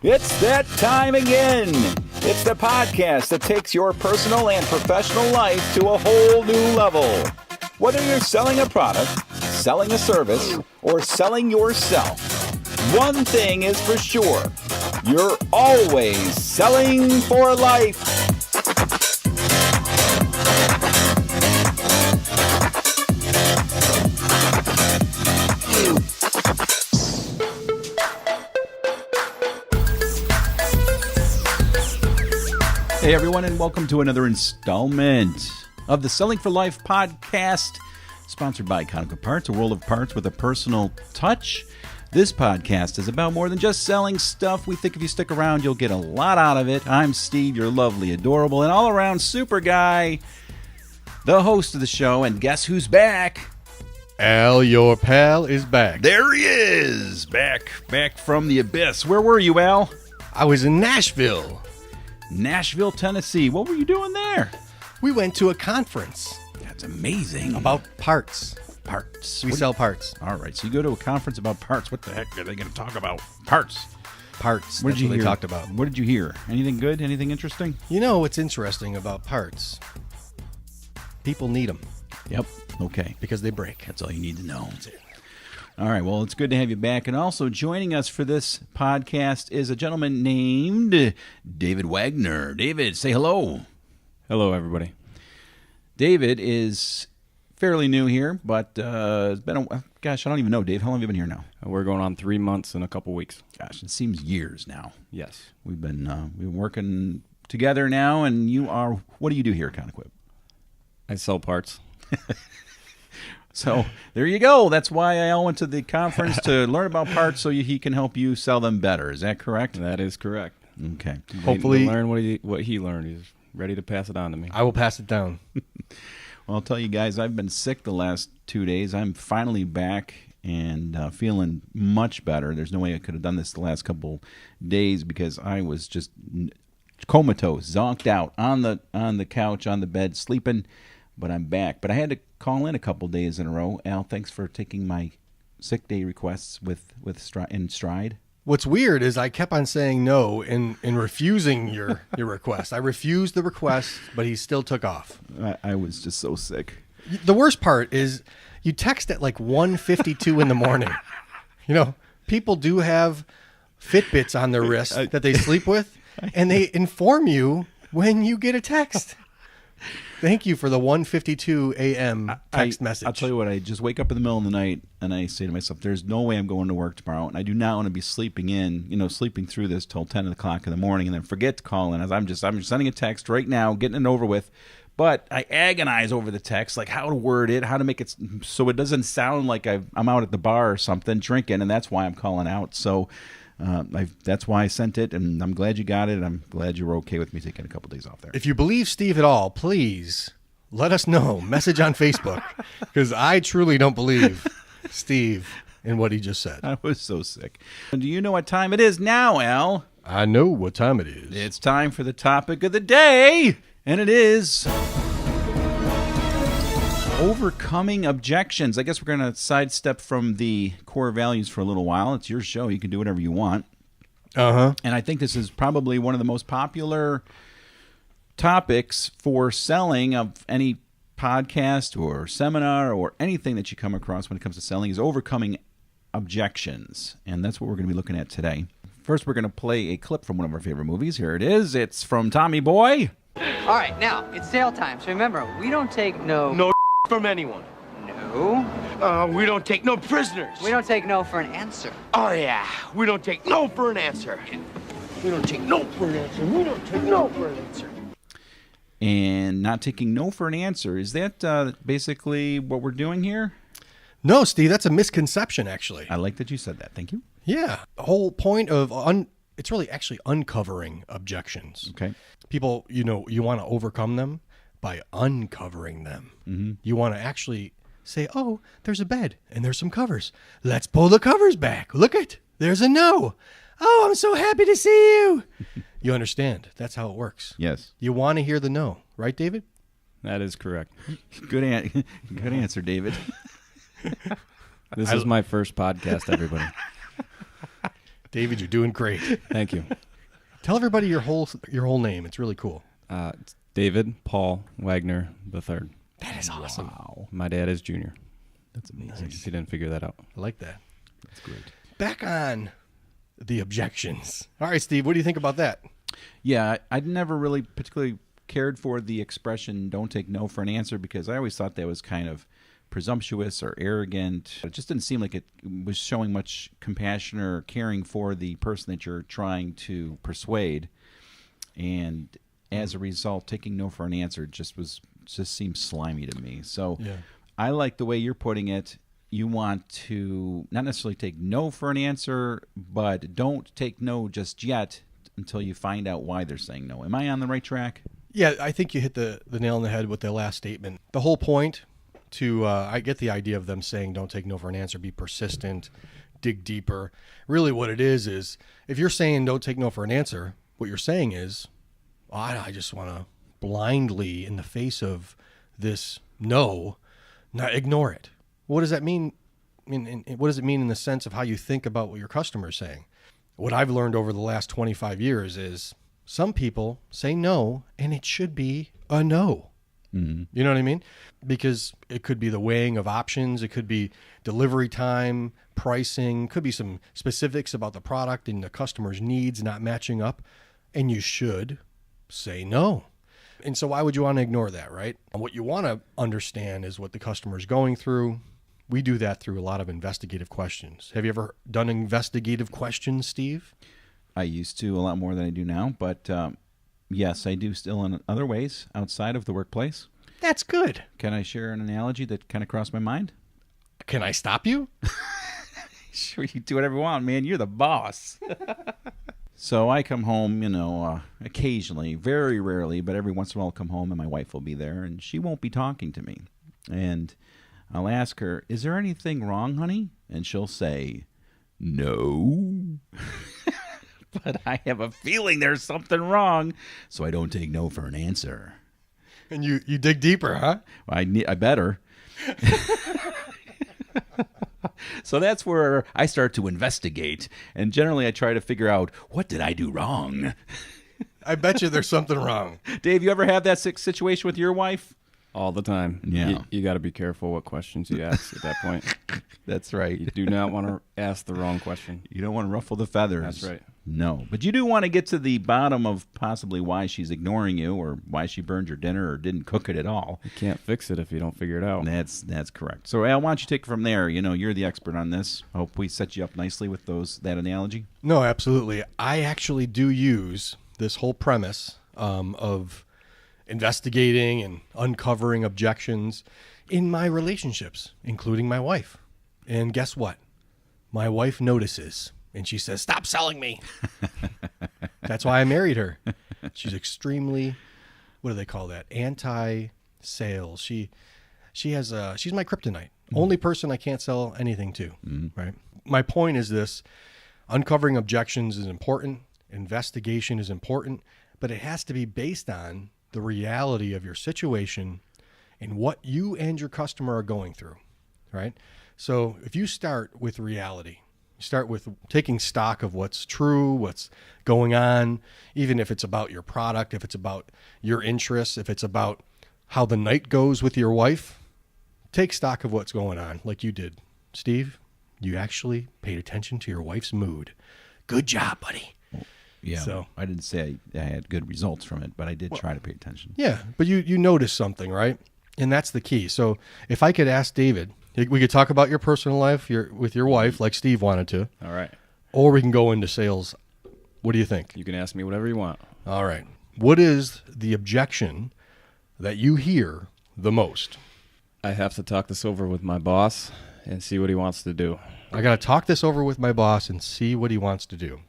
It's that time again. It's the podcast that takes your personal and professional life to a whole new level. Whether you're selling a product, selling a service, or selling yourself, one thing is for sure. You're always selling for life. Hey everyone, and welcome to another installment of the Selling for Life podcast, sponsored by Iconic Parts, a world of parts with a personal touch. This podcast is about more than just selling stuff. We think if you stick around, you'll get a lot out of it. I'm Steve, your lovely, adorable, and all-around super guy, the host of the show, and guess who's back? Al, your pal, is back. There he is, back from the abyss. Where were you, Al? I was in Nashville. Nashville, Tennessee. What were you doing there? We went to a conference. That's amazing. About parts. Parts. We sell parts. All right, so you go to a conference about parts. What the heck are they going to talk about? Parts. Parts. What did you hear? They talked about. What did you hear? Anything good? Anything interesting? You know what's interesting about parts? People need them. Yep. Okay. Because they break. That's all you need to know. That's it. All right, well, it's good to have you back. And also joining us for this podcast is a gentleman named David Wagner. David, say hello. Hello, everybody. David is fairly new here, but it's been gosh, I don't even know, Dave. How long have you been here now? We're going on 3 months in a couple weeks. Gosh, it seems years now. Yes. We've been working together now, and what do you do here at Conequip? I sell parts. So there you go. That's why I went to the conference to learn about parts so he can help you sell them better. Is that correct? That is correct. Okay. Hopefully, to learn what he learned. He's ready to pass it on to me. I will pass it down. Well, I'll tell you guys, I've been sick the last 2 days. I'm finally back and feeling much better. There's no way I could have done this the last couple days because I was just comatose, zonked out on the couch, on the bed, sleeping. But I'm back. But I had to call in a couple days in a row. Al, thanks for taking my sick day requests in stride. What's weird is I kept on saying no in refusing your request. I refused the request, but he still took off. I was just so sick. The worst part is you text at like 1:52 in the morning. You know, people do have Fitbits on their wrists that they sleep with, and they inform you when you get a text. Thank you for the 1:52 a.m. text message. I'll tell you what, I just wake up in the middle of the night and I say to myself, there's no way I'm going to work tomorrow. And I do not want to be sleeping through this till 10 o'clock in the morning and then forget to call in. I'm sending a text right now, getting it over with. But I agonize over the text, like how to word it, how to make it so it doesn't sound like I'm out at the bar or something drinking, and that's why I'm calling out. So that's why I sent it, and I'm glad you got it. I'm glad you were okay with me taking a couple days off there. If you believe Steve at all, please let us know. Message on Facebook, because I truly don't believe Steve in what he just said. I was so sick. Do you know what time it is now, Al? I know what time it is. It's time for the topic of the day, and it is overcoming objections. I guess we're going to sidestep from the core values for a little while. It's your show. You can do whatever you want. Uh-huh. And I think this is probably one of the most popular topics for selling of any podcast or seminar or anything that you come across when it comes to selling is overcoming objections. And that's what we're going to be looking at today. First, we're going to play a clip from one of our favorite movies. Here it is. It's from Tommy Boy. All right, now, it's sale time, so remember, we don't take no from anyone. No. We don't take no prisoners. We don't take no for an answer. Oh, yeah. We don't take no for an answer. We don't take no for an answer. We don't take no for an answer. And not taking no for an answer. Is that basically what we're doing here? No, Steve, that's a misconception, actually. I like that you said that. Thank you. Yeah. The whole point of it's really actually uncovering objections. Okay. People, you want to overcome them by uncovering them. Mm-hmm. You want to actually say, oh, there's a bed and there's some covers. Let's pull the covers back. Look it. There's a no. Oh, I'm so happy to see you. You understand. That's how it works. Yes. You want to hear the no. Right, David? That is correct. Good answer, David. This is my first podcast, everybody. David, you're doing great. Thank you. Tell everybody your whole name. It's really cool. It's David Paul Wagner III. That is awesome. Wow. My dad is Junior. That's amazing. If you didn't figure that out. I like that. That's great. Back on the objections. All right, Steve, what do you think about that? Yeah, I'd never really particularly cared for the expression "don't take no for an answer" because I always thought that was kind of presumptuous or arrogant. It just didn't seem like it was showing much compassion or caring for the person that you're trying to persuade. And as a result, taking no for an answer just seems slimy to me. So I like the way you're putting it. You want to not necessarily take no for an answer, but don't take no just yet until you find out why they're saying no. Am I on the right track? Yeah, I think you hit the nail on the head with the last statement. The whole point I get the idea of them saying don't take no for an answer, be persistent, dig deeper. Really what it is if you're saying don't take no for an answer, what you're saying is, I just want to blindly, in the face of this no, not ignore it. What does that mean? What does it mean in the sense of how you think about what your customer is saying? What I've learned over the last 25 years is some people say no, and it should be a no. Mm-hmm. You know what I mean? Because it could be the weighing of options. It could be delivery time, pricing, could be some specifics about the product and the customer's needs not matching up. And you should say no. And so why would you want to ignore that, right? And what you want to understand is what the customer is going through. We do that through a lot of investigative questions. Have you ever done investigative questions, Steve? I used to a lot more than I do now, but yes, I do still in other ways outside of the workplace. That's good. Can I share an analogy that kind of crossed my mind? Can I stop you? Sure, you do whatever you want, man. You're the boss. So I come home, occasionally, very rarely, but every once in a while I'll come home and my wife will be there and she won't be talking to me. And I'll ask her, "Is there anything wrong, honey?" And she'll say, "No." But I have a feeling there's something wrong, so I don't take no for an answer. And you dig deeper, huh? I better. So that's where I start to investigate, and generally I try to figure out, what did I do wrong? I bet you there's something wrong. Dave, you ever have that situation with your wife? All the time. Yeah. You got to be careful what questions you ask at that point. That's right. You do not want to ask the wrong question. You don't want to ruffle the feathers. That's right. No. But you do want to get to the bottom of possibly why she's ignoring you or why she burned your dinner or didn't cook it at all. You can't fix it if you don't figure it out. That's correct. So, Al, why don't you take it from there? You're the expert on this. I hope we set you up nicely with that analogy. No, absolutely. I actually do use this whole premise of investigating and uncovering objections in my relationships, including my wife. And guess what? My wife notices, and she says, "Stop selling me." That's why I married her. She's extremely, what do they call that? Anti-sales. She's my kryptonite. Only person I can't sell anything to, right? My point is this: uncovering objections is important. Investigation is important, but it has to be based on the reality of your situation and what you and your customer are going through, right? So if you start with reality, you start with taking stock of what's true, what's going on, even if it's about your product, if it's about your interests, if it's about how the night goes with your wife, take stock of what's going on like you did. Steve, you actually paid attention to your wife's mood. Good job, buddy. Yeah, so I didn't say I had good results from it, but I did try to pay attention. Yeah, but you noticed something, right? And that's the key. So if I could ask David, we could talk about your personal life with your wife like Steve wanted to. All right. Or we can go into sales. What do you think? You can ask me whatever you want. All right. What is the objection that you hear the most? I have to talk this over with my boss and see what he wants to do. I got to talk this over with my boss and see what he wants to do.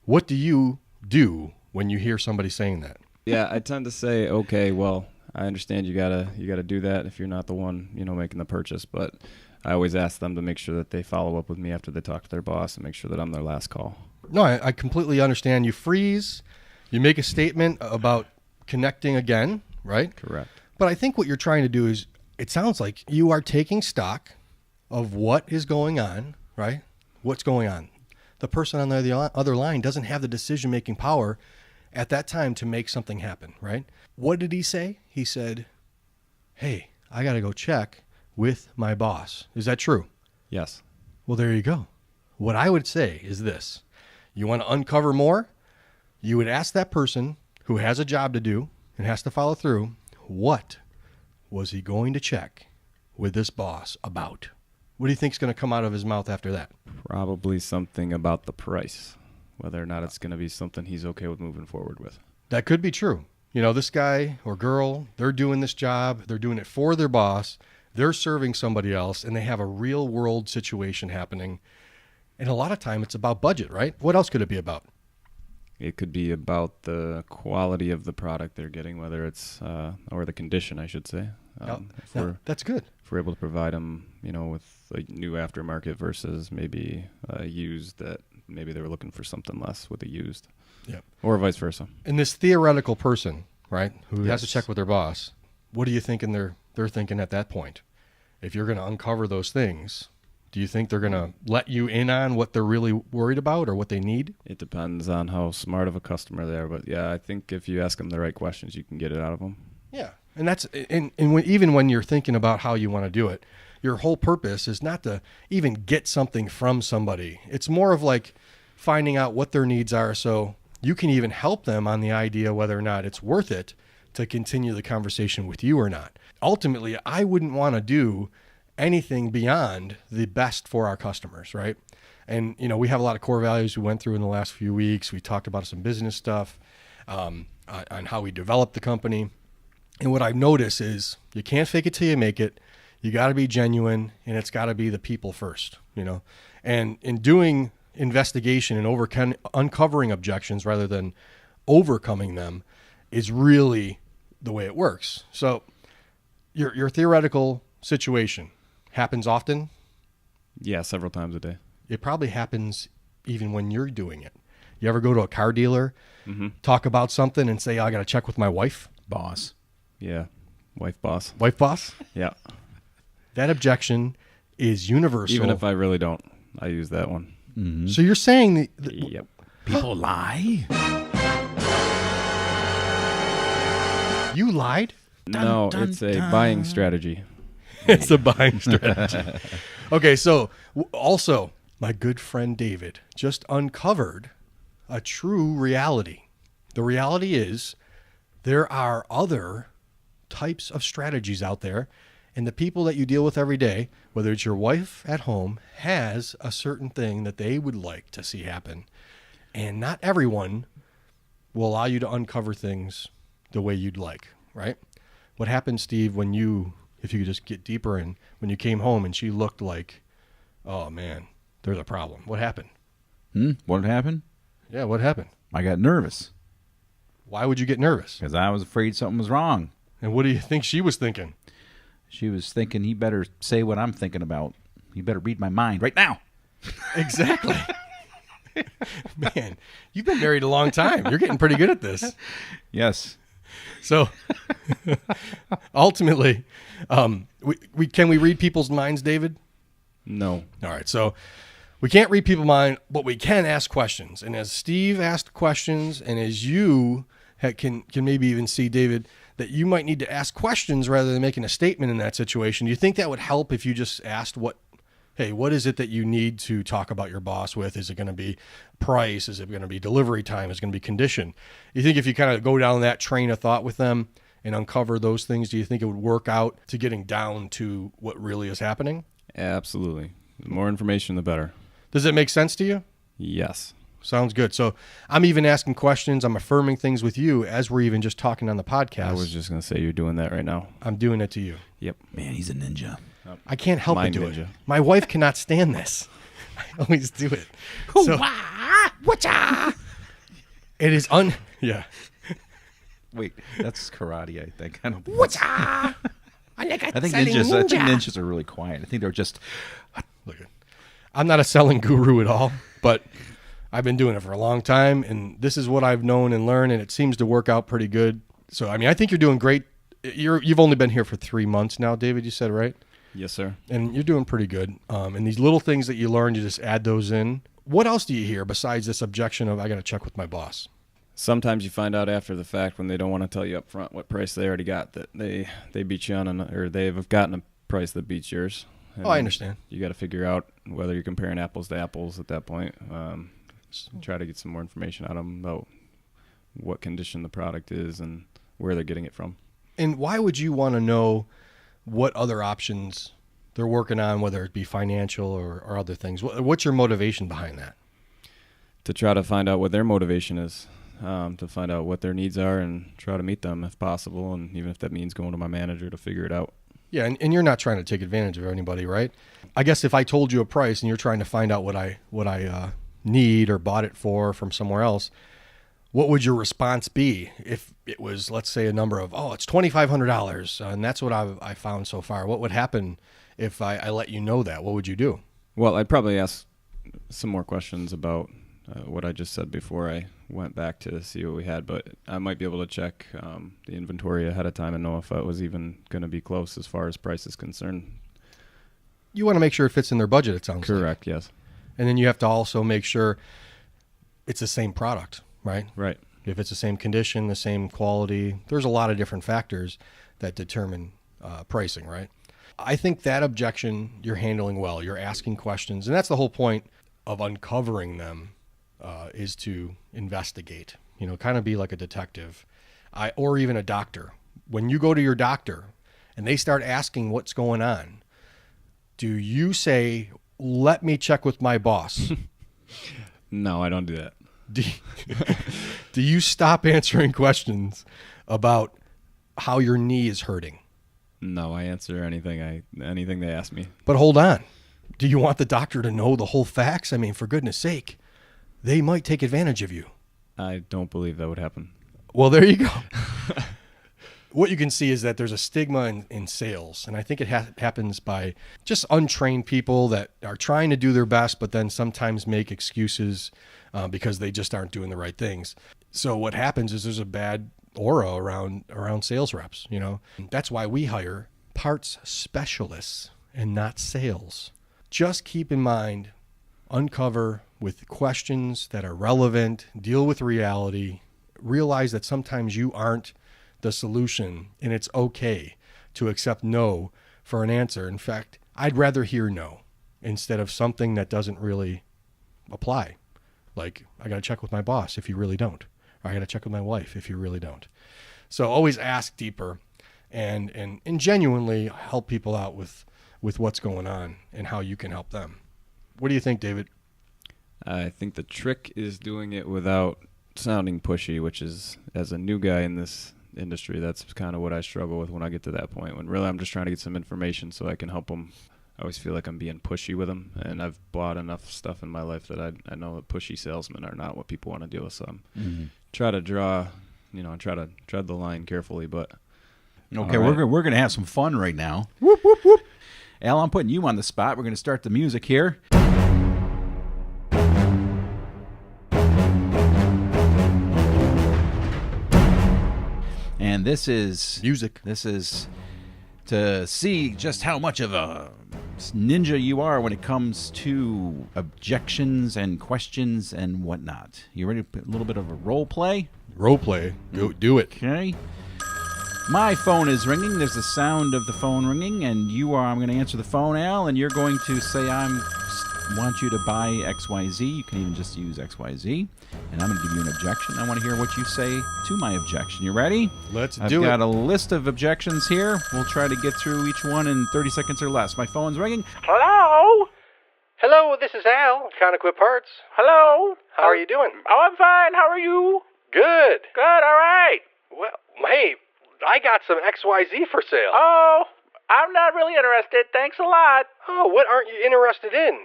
What do you do when you hear somebody saying that? Yeah, I tend to say, okay, well, I understand you gotta do that if you're not the one, making the purchase. But I always ask them to make sure that they follow up with me after they talk to their boss and make sure that I'm their last call. No, I completely understand. You freeze, you make a statement about connecting again, right? Correct. But I think what you're trying to do is, it sounds like you are taking stock of what is going on, right? What's going on? the person on the other line doesn't have the decision-making power at that time to make something happen, right? What did he say? He said, hey, I got to go check with my boss. Is that true? Yes. Well, there you go. What I would say is this. You want to uncover more? You would ask that person who has a job to do and has to follow through, what was he going to check with this boss about? What do you think is going to come out of his mouth after that? Probably something about the price, whether or not it's going to be something he's okay with moving forward with. That could be true. You know, this guy or girl, they're doing this job. They're doing it for their boss. They're serving somebody else, and they have a real world situation happening. And a lot of time it's about budget, right? What else could it be about? It could be about the quality of the product they're getting, whether it's, or the condition, I should say. That's good. If we're able to provide them, with a new aftermarket versus maybe used that maybe they were looking for something less with a used. Yep. Or vice versa. And this theoretical person, right, who has to check with their boss, what do you think they're thinking at that point? If you're going to uncover those things, do you think they're going to let you in on what they're really worried about or what they need? It depends on how smart of a customer they are. But, yeah, I think if you ask them the right questions, you can get it out of them. Yeah. And that's even when you're thinking about how you want to do it, your whole purpose is not to even get something from somebody. It's more of like finding out what their needs are so you can even help them on the idea whether or not it's worth it to continue the conversation with you or not. Ultimately, I wouldn't want to do anything beyond the best for our customers, right? And, we have a lot of core values we went through in the last few weeks. We talked about some business stuff on how we developed the company. And what I've noticed is you can't fake it till you make it. You got to be genuine, and it's got to be the people first, And in doing investigation and uncovering objections rather than overcoming them is really the way it works. So your theoretical situation happens often? Yeah, several times a day. It probably happens even when you're doing it. You ever go to a car dealer, talk about something and say, I got to check with my wife? Boss. Yeah. Wife boss. Wife boss? Yeah. That objection is universal. Even if I really don't, I use that one. Mm-hmm. So you're saying Yep. People lie? You lied? No, dun, it's a dun. buying strategy. It's a buying strategy. Okay, so also, my good friend David just uncovered a true reality. The reality is there are other types of strategies out there, and the people that you deal with every day, whether it's your wife at home, has a certain thing that they would like to see happen. And not everyone will allow you to uncover things the way you'd like, right? What happened, Steve, if you could just get deeper in, when you came home and she looked like, oh man, there's a problem. What happened? What happened? Yeah, what happened? I got nervous Why would you get nervous? because I was afraid something was wrong. And what do you think she was thinking? She was thinking he better say what I'm thinking about. He better read my mind right now. Exactly. Man, you've been married a long time. You're getting pretty good at this. Yes. So ultimately, can we read people's minds, David? No. All right. So we can't read people's mind, but we can ask questions. And as Steve asked questions, and as you can maybe even see, David, that you might need to ask questions rather than making a statement in that situation. Do you think that would help if you just asked what is it that you need to talk about your boss with? Is it going to be price? Is it going to be delivery time? Is it going to be condition? You think if you kind of go down that train of thought with them and uncover those things, do you think it would work out to getting down to what really is happening? Absolutely. The more information, the better. Does it make sense to you? Yes. Sounds good. So I'm even asking questions. I'm affirming things with you as we're even just talking on the podcast. I was just going to say you're doing that right now. I'm doing it to you. Yep. Man, he's a ninja. I can't help but Mind do ninja. it. My wife cannot stand this. I always do it. So, it is yeah. Wait, that's karate, I think. I don't think I think ninjas are really quiet. I think they're just Look, I'm not a selling guru at all, but I've been doing it for a long time, and this is what I've known and learned, and it seems to work out pretty good. So, I mean, I think you're doing great. You've only been here for 3 months now, David, you said, right? Yes, sir. And you're doing pretty good. And these little things that you learn, you just add those in What else do you hear besides this objection of I got to check with my boss? Sometimes you find out after the fact when they don't want to tell you up front what price they already got, that they beat you on or they've gotten a price that beats yours. And I understand. You got to figure out whether you're comparing apples to apples at that point. Try to get some more information out of them about what condition the product is and where they're getting it from. And why would you want to know what other options they're working on, whether it be financial or other things? What's your motivation behind that? To try to find out what their motivation is, to find out what their needs are and try to meet them if possible, and even if that means going to my manager to figure it out. Yeah, and you're not trying to take advantage of anybody, right? I guess if I told you a price and you're trying to find out what I need or bought it for from somewhere else, what would your response be if it was, let's say, a number of, it's $2,500, and that's what I found so far? What would happen if I let you know that? What would you do? Well, I'd probably ask some more questions about what I just said before I went back to see what we had, but I might be able to check the inventory ahead of time and know if it was even going to be close as far as price is concerned. You want to make sure it fits in their budget, it sounds like. Correct, yes. And then you have to also make sure it's the same product, right? Right. If it's the same condition, the same quality, there's a lot of different factors that determine pricing, right? I think that objection you're handling well. You're asking questions, and that's the whole point of uncovering them, is to investigate, kind of be like a detective, or even a doctor. When you go to your doctor and they start asking what's going on, do you say, let me check with my boss? No, I don't do that. Do you stop answering questions about how your knee is hurting? No, I answer anything they ask me. But hold on. Do you want the doctor to know the whole facts? I mean, for goodness sake, they might take advantage of you. I don't believe that would happen. Well, there you go. What you can see is that there's a stigma in sales, and I think it happens by just untrained people that are trying to do their best, but then sometimes make excuses because they just aren't doing the right things. So what happens is there's a bad aura around sales reps. That's why we hire parts specialists and not sales. Just keep in mind, uncover with questions that are relevant, deal with reality, realize that sometimes you aren't the solution, and it's okay to accept no for an answer. In fact, I'd rather hear no instead of something that doesn't really apply. Like, I got to check with my boss if you really don't. Or I got to check with my wife if you really don't. So always ask deeper and genuinely help people out with what's going on and how you can help them. What do you think, David? I think the trick is doing it without sounding pushy, which is, as a new guy in this industry, that's kind of what I struggle with when I get to that point, when really I'm just trying to get some information so I can help them. I always feel like I'm being pushy with them, and I've bought enough stuff in my life that I know that pushy salesmen are not what people want to deal with. So I'm try to draw, try to tread the line carefully. But okay, right. We're gonna have some fun right now. Whoop whoop whoop. Al, I'm putting you on the spot. We're gonna start the music here. And this is music. This is to see just how much of a ninja you are when it comes to objections and questions and whatnot. You ready to put a little bit of a role play? Role play. Go do it. Okay. My phone is ringing. There's the sound of the phone ringing, and I'm going to answer the phone, Al, and you're going to say want you to buy XYZ. You can even just use XYZ. And I'm going to give you an objection. I want to hear what you say to my objection. You ready? Let's do it. I've got a list of objections here. We'll try to get through each one in 30 seconds or less. My phone's ringing. Hello? Hello, this is Al, Conoquip Parts. Hello? How are you doing? Oh, I'm fine. How are you? Good. Good, all right. Well, hey, I got some XYZ for sale. Oh, I'm not really interested. Thanks a lot. Oh, what aren't you interested in?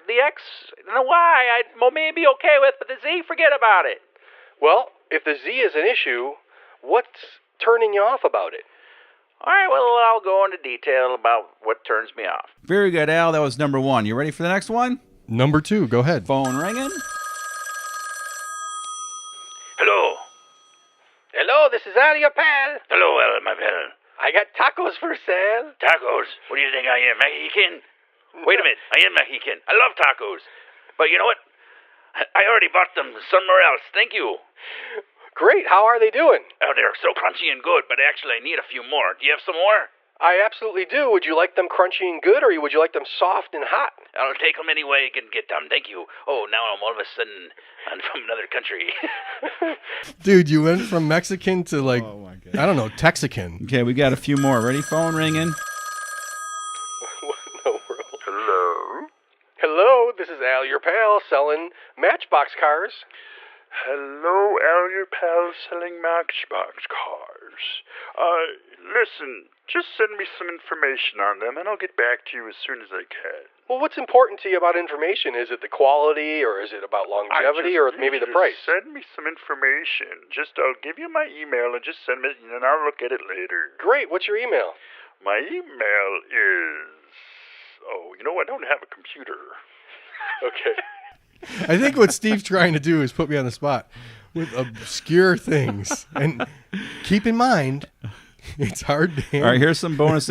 The X and the Y, I may be okay with, but the Z, forget about it. Well, if the Z is an issue, what's turning you off about it? All right, well, I'll go into detail about what turns me off. Very good, Al. That was number one. You ready for the next one? Number two, go ahead. Phone ringing. Hello. Hello, this is Al, your pal. Hello, Al, my pal. I got tacos for sale. Tacos? What do you think I am, Mexican? Wait a minute, I am Mexican. I love tacos. But you know what? I already bought them somewhere else. Thank you. Great. How are they doing? Oh, they're so crunchy and good, but actually I need a few more. Do you have some more? I absolutely do. Would you like them crunchy and good, or would you like them soft and hot? I'll take them any way I can get them. Thank you. Oh, now I'm all of a sudden I'm from another country. Dude, you went from Mexican to like, Oh, my God. I don't know, Texican. Okay, we got a few more. Ready? Phone ringing. What in the world? Hello? Hello, this is Al, your pal, selling Matchbox cars. Hello, Al, your pal selling Matchbox cars. Listen, just send me some information on them and I'll get back to you as soon as I can. Well, what's important to you about information? Is it the quality, or is it about longevity, or maybe the price? Send me some information. I'll give you my email and just send me, and I'll look at it later. Great, what's your email? My email is... Oh, you know, I don't have a computer. Okay. I think what Steve's trying to do is put me on the spot with obscure things. And keep in mind, it's hard to handle. All right, here's some bonus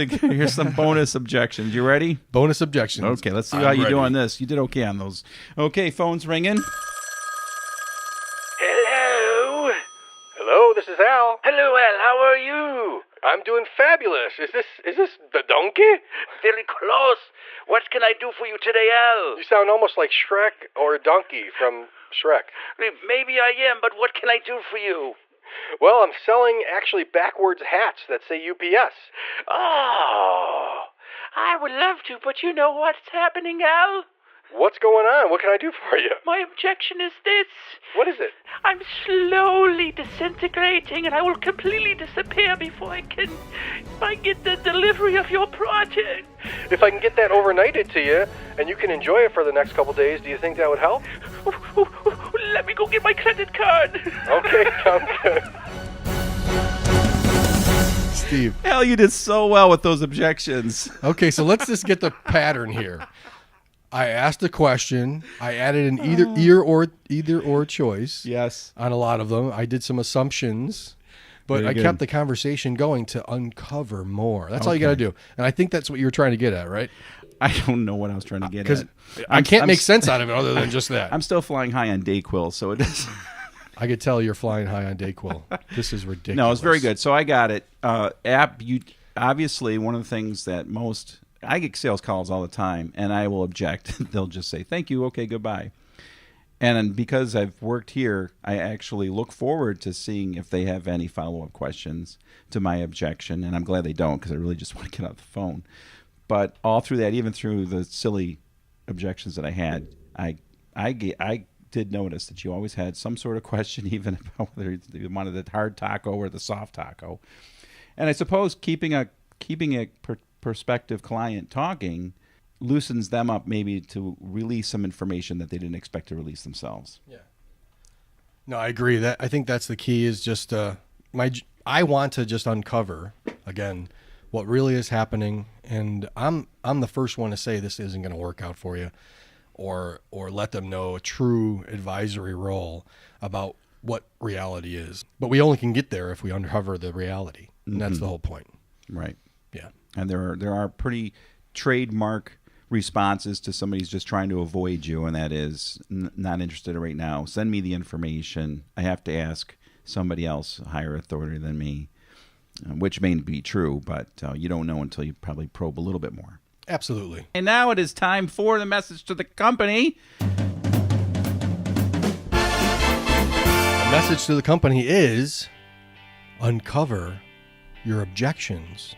objections. You ready? Bonus objections. Okay, let's see I'm how you ready. do on this. You did okay on those. Okay, phone's ringing. Hello? Hello, this is Al. Hello, Al. How are you? I'm doing fabulous. Is this the donkey? Very close. What can I do for you today, Al? You sound almost like Shrek or Donkey from Shrek. Maybe I am, but what can I do for you? Well, I'm selling actually backwards hats that say UPS. Oh, I would love to, but you know what's happening, Al? What's going on? What can I do for you? My objection is this. What is it? I'm slowly disintegrating, and I will completely disappear before I get the delivery of your project. If I can get that overnighted to you, and you can enjoy it for the next couple days, do you think that would help? Let me go get my credit card. Okay, sounds good. Steve. Hell, you did so well with those objections. Okay, so let's just get the pattern here. I asked a question. I added an either or choice. Yes. On a lot of them. I did some assumptions, but Very I good. kept the conversation going to uncover more. That's all you got to do. And I think that's what you were trying to get at, right? I don't know what I was trying to get Because at. I can't make sense out of it other than just that. I'm still flying high on Dayquil, so it is. I could tell you're flying high on Dayquil. This is ridiculous. No, it's very good. So I got it. Obviously, one of the things that I get sales calls all the time, and I will object. They'll just say, thank you, okay, goodbye. And because I've worked here, I actually look forward to seeing if they have any follow-up questions to my objection, and I'm glad they don't because I really just want to get off the phone. But all through that, even through the silly objections that I had, I did notice that you always had some sort of question, even about whether you wanted the hard taco or the soft taco. And I suppose keeping a prospective client talking loosens them up maybe to release some information that they didn't expect to release themselves. Yeah. No, I agree. I think that's the key is just I want to just uncover again what really is happening, and I'm the first one to say this isn't going to work out for you, or let them know a true advisory role about what reality is. But we only can get there if we uncover the reality, and that's the whole point. Right. Yeah. And there are pretty trademark responses to somebody who's just trying to avoid you, and that is not interested right now. Send me the information. I have to ask somebody else, higher authority than me, which may be true, but you don't know until you probably probe a little bit more. Absolutely. And now it is time for the message to the company. The message to the company is uncover your objections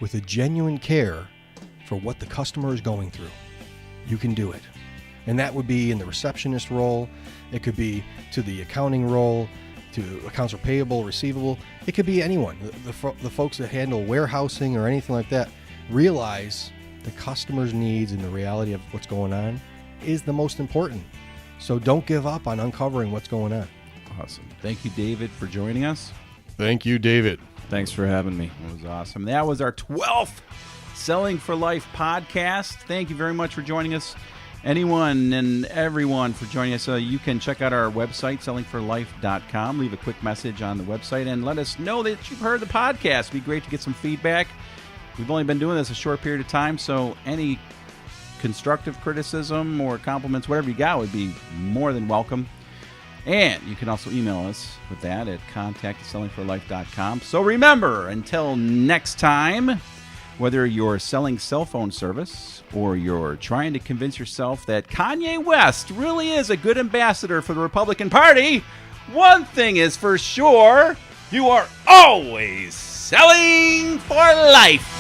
with a genuine care for what the customer is going through. You can do it. And that would be in the receptionist role. It could be to the accounting role, to accounts payable, receivable. It could be anyone. The folks that handle warehousing or anything like that realize the customer's needs and the reality of what's going on is the most important. So don't give up on uncovering what's going on. Awesome. Thank you, David, for joining us. Thank you, David. Thanks for having me. That was awesome. That was our 12th Selling for Life podcast. Thank you very much for joining us. Anyone and everyone for joining us. You can check out our website, sellingforlife.com. Leave a quick message on the website and let us know that you've heard the podcast. It'd be great to get some feedback. We've only been doing this a short period of time, so any constructive criticism or compliments, whatever you got, would be more than welcome. And you can also email us with that at contact@sellingforlife.com. So remember, until next time, whether you're selling cell phone service or you're trying to convince yourself that Kanye West really is a good ambassador for the Republican Party, one thing is for sure, you are always selling for life.